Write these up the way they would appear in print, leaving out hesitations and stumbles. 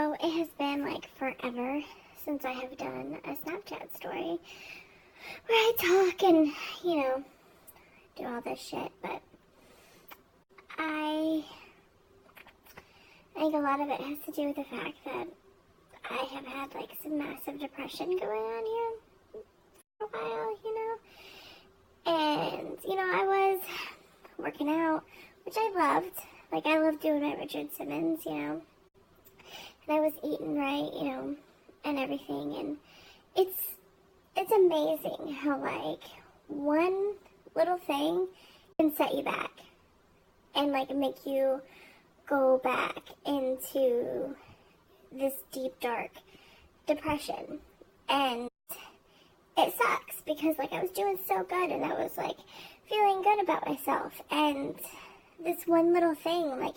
So it has been like forever since I have done a Snapchat story where I talk and, do all this shit, but I think a lot of it has to do with the fact that I have had like some massive depression going on here for a while, and, I was working out, which I loved. Like, I loved doing my Richard Simmons, and I was eating right, and everything, and it's amazing how, like, one little thing can set you back and, like, make you go back into this deep, dark depression. And it sucks because, like, I was doing so good and I was, like, feeling good about myself. And this one little thing, like,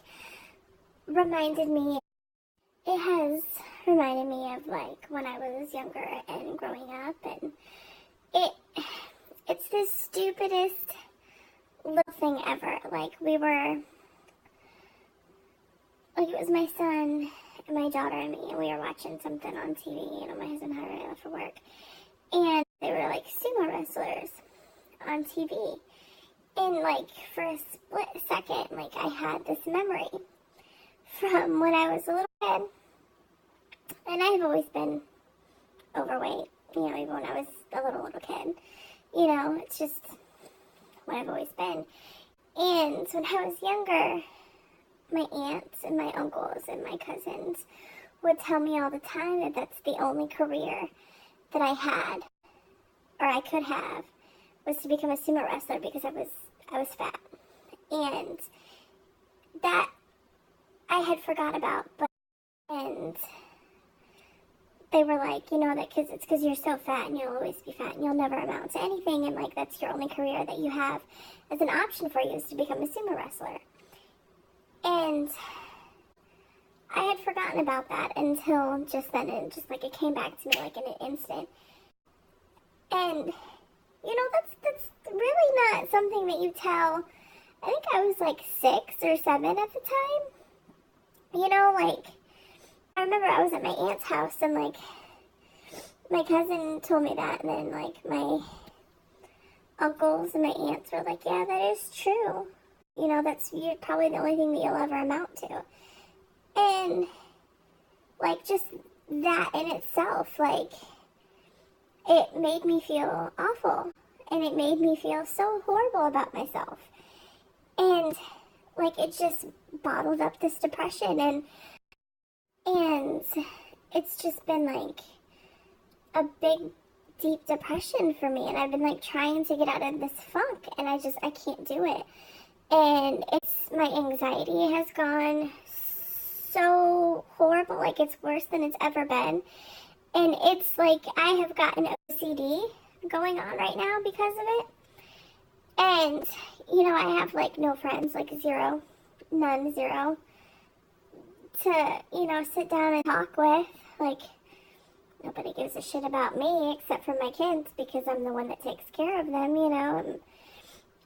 it has reminded me of, like, when I was younger and growing up. And it's the stupidest little thing ever. Like, it was my son and my daughter and me, and we were watching something on TV, my husband had already left for work. And they were, like, sumo wrestlers on TV. And, like, for a split second, like, I had this memory from when I was a little kid. And I've always been overweight, even when I was a little kid. It's just what I've always been. And when I was younger, my aunts and my uncles and my cousins would tell me all the time that that's the only career that I had, or I could have, was to become a sumo wrestler because I was fat. And that I had forgot about, and they were like, it's because you're so fat and you'll always be fat and you'll never amount to anything, and, like, that's your only career that you have as an option for you is to become a sumo wrestler. And I had forgotten about that until just then, and just, like, it came back to me, like, in an instant. And, that's really not something that you tell. I think I was, like, 6 or 7 at the time. Like, I remember I was at my aunt's house, and, like, my cousin told me that, and then, like, my uncles and my aunts were like, yeah, that is true. That's probably the only thing that you'll ever amount to. And, like, just that in itself, like, it made me feel awful. And it made me feel so horrible about myself. And, like, it just bottled up this depression. And it's just been, like, a big, deep depression for me. And I've been, like, trying to get out of this funk. And I can't do it. And my anxiety has gone so horrible. Like, it's worse than it's ever been. And it's like I have gotten OCD going on right now because of it. And, I have, like, no friends, like, zero, to, sit down and talk with. Like, nobody gives a shit about me except for my kids because I'm the one that takes care of them, and,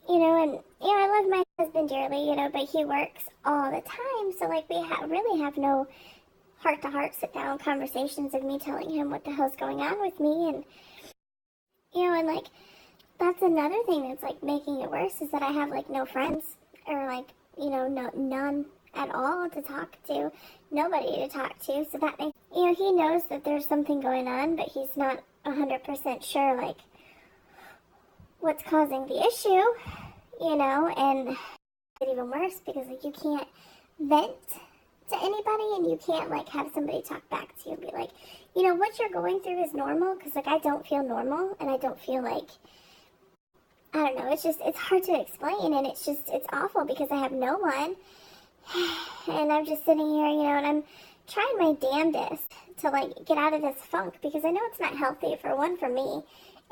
I love my husband dearly, but he works all the time. So, like, we really have no heart-to-heart sit-down conversations of me telling him what the hell's going on with me. And, and, like, that's another thing that's, like, making it worse is that I have, like, no friends or, like, none at all to talk to, nobody to talk to. So that makes, he knows that there's something going on, but he's not 100% sure, like, what's causing the issue, and it's even worse because, like, you can't vent to anybody, and you can't, like, have somebody talk back to you and be like, what you're going through is normal, because, like, I don't feel normal, and I don't feel like, I don't know, it's hard to explain, and it's awful because I have no one, and I'm just sitting here, and I'm trying my damnedest to, like, get out of this funk, because I know it's not healthy, for one, for me,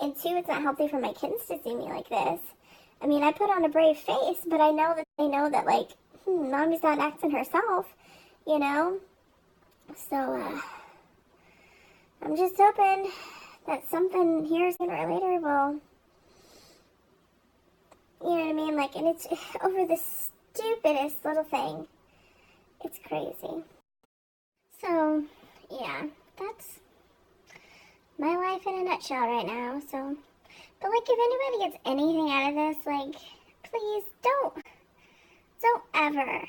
and two, it's not healthy for my kids to see me like this. I mean, I put on a brave face, but I know that they know that, like, mommy's not acting herself, So, I'm just hoping that something here sooner or later will, you know what I mean? Like, and it's over the stupidest little thing. It's crazy. So, yeah, that's my life in a nutshell right now, so. But, like, if anybody gets anything out of this, like, please don't ever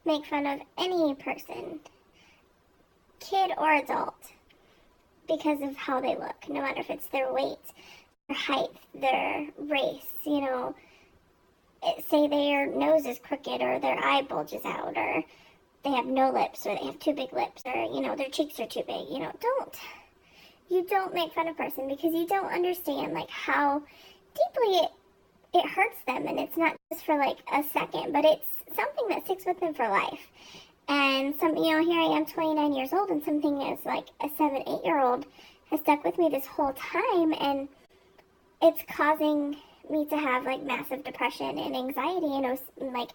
make fun of any person, kid or adult, because of how they look, no matter if it's their weight, their height, their race, you know, say their nose is crooked or their eye bulges out or they have no lips or they have too big lips or, you know, their cheeks are too big, you know, you don't make fun of a person because you don't understand, like, how deeply it hurts them, and it's not just for, like, a second, but it's something that sticks with them for life. And you know, here I am 29 years old, and something as, like, a 7, 8-year-old has stuck with me this whole time, and it's causing me to have, like, massive depression and anxiety and, like,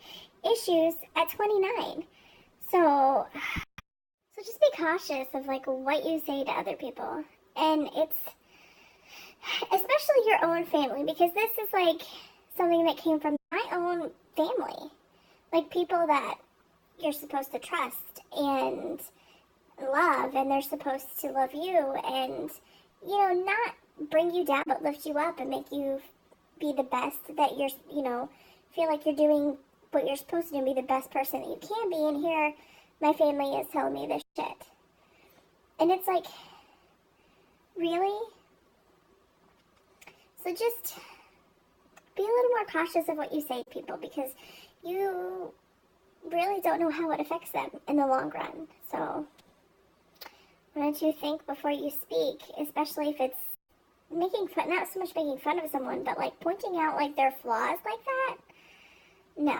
issues at 29. So just be cautious of, like, what you say to other people. And it's especially your own family, because this is, like, something that came from my own family. Like, people that you're supposed to trust and love, and they're supposed to love you and, you know, not bring you down, but lift you up and make you be the best that you're, you know, feel like you're doing what you're supposed to do and be the best person that you can be. And here, my family is telling me this shit. And it's like, really? So just be a little more cautious of what you say to people, because you really don't know how it affects them in the long run. So why don't you think before you speak, especially if it's making fun, not so much making fun of someone, but, like, pointing out, like, their flaws like that? No.